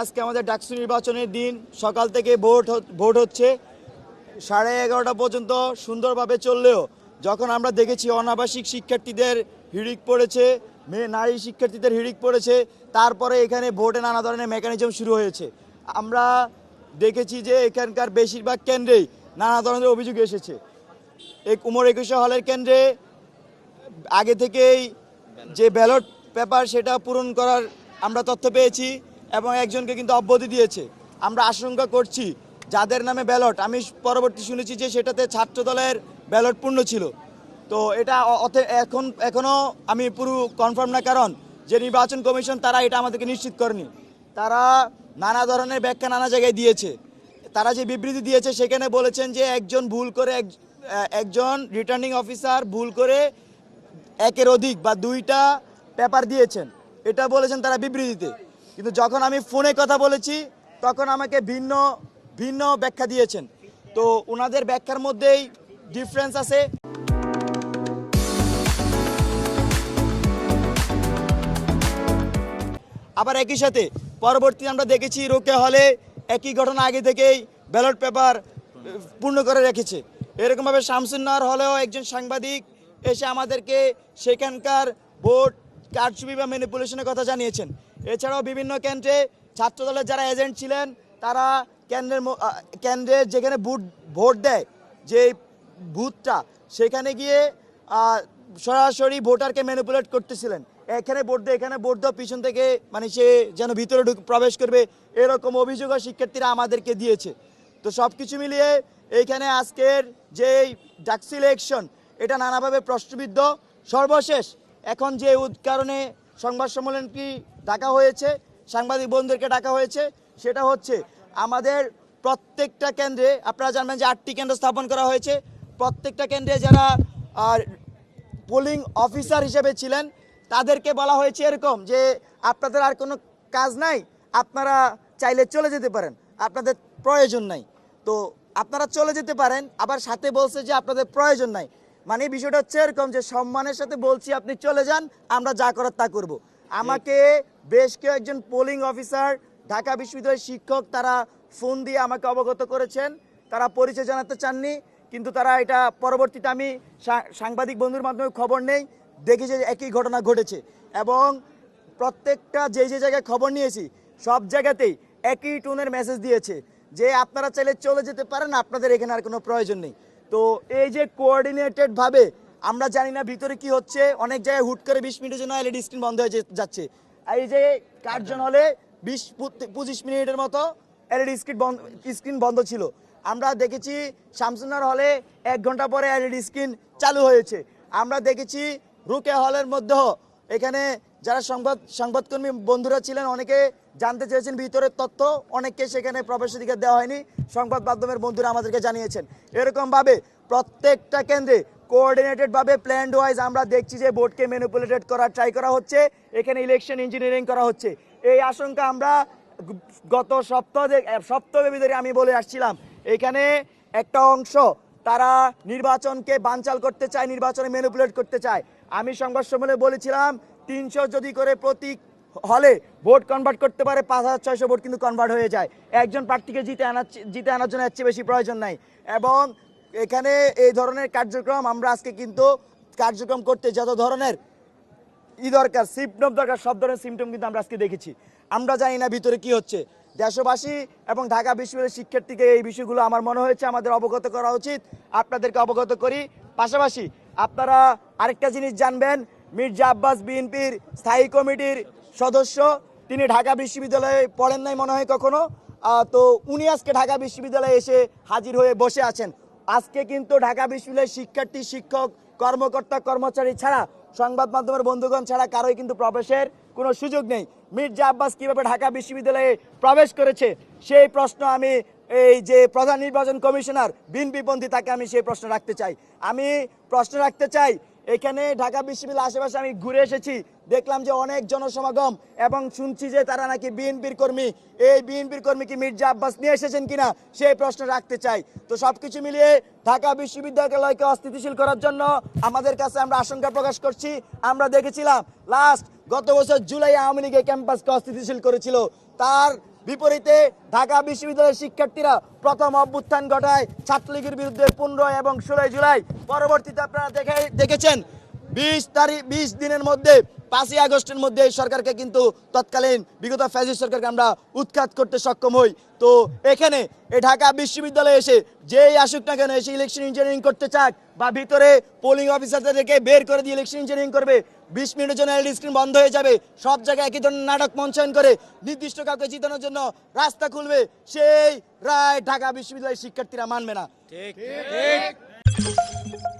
আজকে আমাদের ডাকসু নির্বাচনের দিন, সকাল থেকে ভোট হচ্ছে 11:30 পর্যন্ত সুন্দরভাবে চললেও যখন আমরা দেখেছি অনাবাসিক শিক্ষার্থীদের হিড়িক পড়েছে, নারী শিক্ষার্থীদের হিড়িক পড়েছে, তারপরে এখানে ভোটে নানা ধরনের মেকানিজম শুরু হয়েছে। আমরা দেখেছি যে এখানকার বেশিরভাগ কেন্দ্রেই নানা ধরনের অভিযোগ এসেছে। উমর একুশে হলের কেন্দ্রে আগে থেকেই যে ব্যালট পেপার সেটা পূরণ করার আমরা তথ্য পেয়েছি এবং একজনকে কিন্তু অব্যাহতি দিয়েছে। আমরা আশঙ্কা করছি যাদের নামে ব্যালট, আমি পরবর্তী শুনেছি যে সেটাতে ছাত্রদলের ব্যালট পূর্ণ ছিল। তো এটা এখনও আমি পুরো কনফার্ম না, কারণ যে নির্বাচন কমিশন তারা এটা আমাদেরকে নিশ্চিত করেনি। তারা নানা ধরনের ব্যাখ্যা নানা জায়গায় দিয়েছে। তারা যে বিবৃতি দিয়েছে সেখানে বলেছেন যে একজন রিটার্নিং অফিসার ভুল করে একের অধিক বা 2টা পেপার দিয়েছেন, এটা বলেছেন তারা বিবৃতিতে। কিন্তু যখন আমি ফোনে কথা বলেছি তখন আমাকে ভিন্ন ব্যাখ্যা দিয়েছেন। তো ওনাদের ব্যাখ্যার মধ্যেই ডিফারেন্স আছে। আবার একই সাথে পরবর্তী আমরা দেখেছি রোকেয়া হলে একই ঘটনা আগে থেকেই ব্যালট পেপার পূর্ণ করে রেখেছে। এরকমভাবে শামসুন্নাহর হলেও একজন সাংবাদিক এসে আমাদেরকে সেখানকার ভোট কারচুপি বা ম্যানিপুলেশনের কথা জানিয়েছেন। এছাড়াও বিভিন্ন কেন্দ্রে ছাত্রদলের যারা এজেন্ট ছিলেন তারা কেন্দ্রে যেখানে ভোট দেয় যে বুথটা, সেখানে গিয়ে সরাসরি ভোটারকে ম্যানিপুলেট করতেছিলেন। এখানে ভোট দেয়, এখানে ভোট দাও, পিছন থেকে মানে সে যেন ভিতরে প্রবেশ করবে, এরকম অভিযোগও শিক্ষার্থীরা আমাদেরকে দিয়েছে। তো সব কিছু মিলিয়ে এইখানে আজকের যে ডাকসু ইলেকশন এটা নানাভাবে প্রশ্নবিদ্ধ। সর্বশেষ এখন যে কারণে সংবাদ সম্মেলনটি ডাকা হয়েছে, সাংবাদিক বন্ধুদেরকে ডাকা হয়েছে, সেটা হচ্ছে আমাদের প্রত্যেকটা কেন্দ্রে, আপনারা জানবেন যে 8টি কেন্দ্র স্থাপন করা হয়েছে। প্রত্যেকটা কেন্দ্রে যারা পোলিং অফিসার হিসেবে ছিলেন তাদেরকে বলা হয়েছে এরকম যে আপনাদের আর কোনো কাজ নাই, আপনারা চাইলে চলে যেতে পারেন, আপনাদের প্রয়োজন নাই। তো আপনারা চলে যেতে পারেন, আবার সাথে বলছে যে আপনাদের প্রয়োজন নাই। মানে বিষয়টা হচ্ছে এরকম যে সম্মানের সাথে বলছি আপনি চলে যান, আমরা যা করার তা করব। আমাকে বেশ কয়েকজন পোলিং অফিসার, ঢাকা বিশ্ববিদ্যালয়ের শিক্ষক, তারা ফোন দিয়ে আমাকে অবগত করেছেন, তারা পরিচয় জানাতে চাননি। কিন্তু তারা এটা পরবর্তীতে আমি সাংবাদিক বন্ধুর মাধ্যমে খবর নেই, দেখি যে একই ঘটনা ঘটেছে। এবং প্রত্যেকটা যে জায়গায় খবর নিয়েছি সব জায়গাতেই একই টোনের মেসেজ দিয়েছে যে আপনারা চাইলে চলে যেতে পারেন, আপনাদের এখানে আর কোনো প্রয়োজন নেই। তো এই যে কোঅর্ডিনেটেডভাবে, আমরা জানি না ভিতরে কি হচ্ছে, অনেক জায়গায় হুট করে 20 মিনিটের জন্য এলইডি স্ক্রিন বন্ধ হয়ে যাচ্ছে। এই যে কার্জন হলে 20-25 মিনিটের মতো এলইডি স্ক্রিন বন্ধ ছিল। আমরা দেখেছি শামসুন্নাহর হলে 1 ঘন্টা পরে এলইডি স্ক্রিন চালু হয়েছে। আমরা দেখেছি রোকেয়া হলের মধ্যেও এখানে যারা সংবাদকর্মী বন্ধুরা ছিলেন অনেকে জানতে চেয়েছেন ভিতরের তথ্য, অনেককে সেখানে প্রবেশাধিকার দেওয়া হয়নি, সংবাদ মাধ্যমের বন্ধুরা আমাদেরকে জানিয়েছেন। এরকমভাবে প্রত্যেকটা কেন্দ্রে কোঅর্ডিনেটেডভাবে প্ল্যান্ড ওয়াইজ আমরা দেখছি যে ভোটকে ম্যানিপুলেটেড করার ট্রাই করা হচ্ছে, এখানে ইলেকশন ইঞ্জিনিয়ারিং করা হচ্ছে। এই আশঙ্কা আমরা গত সপ্তাহব্যাপী ধরে আমি বলে আসছিলাম। এখানে একটা অংশ তারা নির্বাচনকে বানচাল করতে চায়, নির্বাচনে ম্যানিপুলেট করতে চায়। আমি সংবাদ সম্মেলনে বলেছিলাম 300 যদি করে প্রতি হলে ভোট কনভার্ট করতে পারে, 5600 ভোট কিন্তু কনভার্ট হয়ে যায়। একজন প্রার্থীকে জিতে আনার জন্য এর চেয়ে বেশি প্রয়োজন নাই। এবং এখানে এই ধরনের কার্যক্রম আমরা আজকে কিন্তু কার্যক্রম করতে যত ধরনের দরকার, সিমটম দরকার, সব ধরনের সিমটম কিন্তু আমরা আজকে দেখেছি। আমরা জানি না ভিতরে কি হচ্ছে। দেশবাসী এবং ঢাকা বিশ্ববিদ্যালয়ের শিক্ষার্থীকে এই বিষয়গুলো আমার মনে হয়েছে আমাদের অবগত করা উচিত। আপনাদেরকে অবগত করি। পাশাপাশি আপনারা আরেকটা জিনিস জানবেন, মির্জা আব্বাস বিএনপির স্থায়ী কমিটির সদস্য, তিনি ঢাকা বিশ্ববিদ্যালয়ে পড়েন নাই মনে হয় কখনো। তো উনি আজকে ঢাকা বিশ্ববিদ্যালয়ে এসে হাজির হয়ে বসে আছেন। আজকে কিন্তু ঢাকা বিশ্ববিদ্যালয়ের শিক্ষার্থী, শিক্ষক, কর্মকর্তা, কর্মচারী ছাড়া, সংবাদ মাধ্যমের বন্ধুগণ ছাড়া কারোই কিন্তু প্রবেশের কোনো সুযোগ নেই। মির্জা আব্বাস কিভাবে ঢাকা বিশ্ববিদ্যালয়ে প্রবেশ করেছে সেই প্রশ্ন আমি এই যে প্রধান নির্বাচন কমিশনার বিএনপিপন্থী, তাকে আমি সেই প্রশ্ন রাখতে চাই। এখানে ঢাকা বিশ্ববিদ্যালয়ের আশেপাশে আমি ঘুরে এসেছি, দেখলাম যে অনেক জনসমাগম এবং শুনছি যে তারা নাকি বিএনপির কর্মী। এই বিএনপির কর্মী কি মির্জা আব্বাস নিয়ে এসেছেন কিনা সেই প্রশ্ন রাখতে চাই। তো সবকিছু মিলিয়ে ঢাকা বিশ্ববিদ্যালয়কে অস্থিতিশীল করার জন্য আমাদের কাছে আমরা আশঙ্কা প্রকাশ করছি। আমরা দেখেছিলাম গত বছর জুলাই আওয়ামী লীগ এই ক্যাম্পাসকে অস্থিতিশীল করেছিল, তার বিপরীতে ঢাকা বিশ্ববিদ্যালয়ের শিক্ষার্থীরা প্রথম অভ্যুত্থান ঘটায় ছাত্রলীগের বিরুদ্ধে 15 এবং 16 জুলাই। পরবর্তীতে আপনারা দেখেছেন 20 দিনের মধ্যে 5ই আগস্টের মধ্যে সরকারকে কিন্তু তৎকালীন বিগত ফ্যাসিস্ট সরকারকে আমরা উৎখাত করতে সক্ষম হই। তো এখানে এই ঢাকা বিশ্ববিদ্যালয়ে এসে যেই আসুক না কেন এসে ইলেকশন ইঞ্জিনিয়ারিং করতে চাক বা ভিতরে পোলিং অফিসারদেরকে বের করে দিয়ে ইলেকশন ইঞ্জিনিয়ারিং করবে, 20 মিনিটের জন্য এলইডি স্ক্রিন বন্ধ হয়ে যাবে, সব জায়গায় একই ধরনের নাটক মঞ্চায়ন করে নির্দিষ্ট কাউকে জিতানোর জন্য রাস্তা খুলবে, সেই রায় ঢাকা বিশ্ববিদ্যালয়ের শিক্ষার্থীরা মানবে না। ঠিক ঠিক।